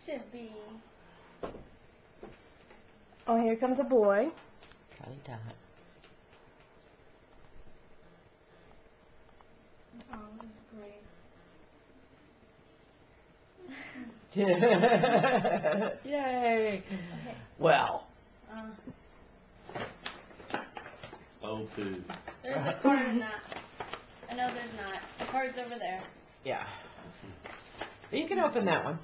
should be. Oh, here comes a boy. Charlie Dot. Oh, this is great. Yay! Okay. Well. Oh, poo. There's a card in that. I know there's not. The card's over there. Yeah. You can open that one.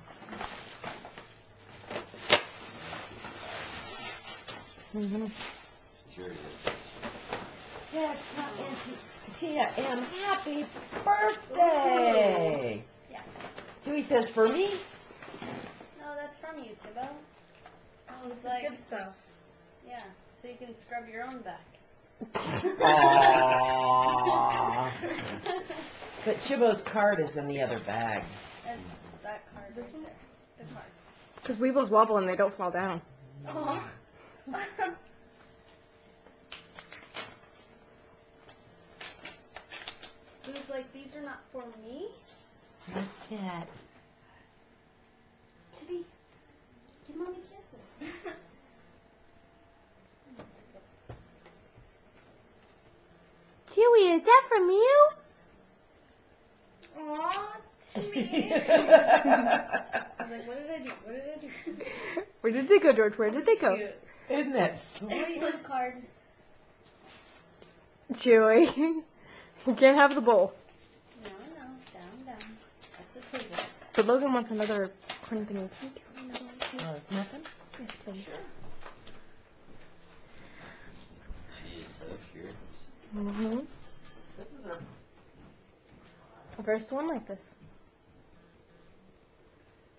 Mm-hmm. Sure it is. Yes, Auntie Tia M. Happy birthday! Yeah. So he says, for me? No, that's from you, Tibo. Oh, this is good stuff. Yeah. So you can scrub your own back. Aww. But Chibo's card is in the other bag. And that card right there. The card. Because weebles wobble and they don't fall down. Oh. Who's like, these are not for me? Not yet. Chibi, give mommy kisses. Chewy, is that from you? Aw, Chibi. I'm like, what did I do? What did I do? Where did they go, George? Where did they go? Cute. Isn't that sweet? Flip card. Chewy. You can't have the bowl. No, down. That's the table. So Logan wants another corn thing. Nothing? Yes, please. She is so curious. Mm-hmm. This is our... First one like this.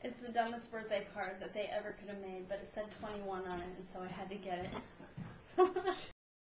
It's the dumbest birthday card that they ever could have made, but it said 21 on it, and so I had to get it.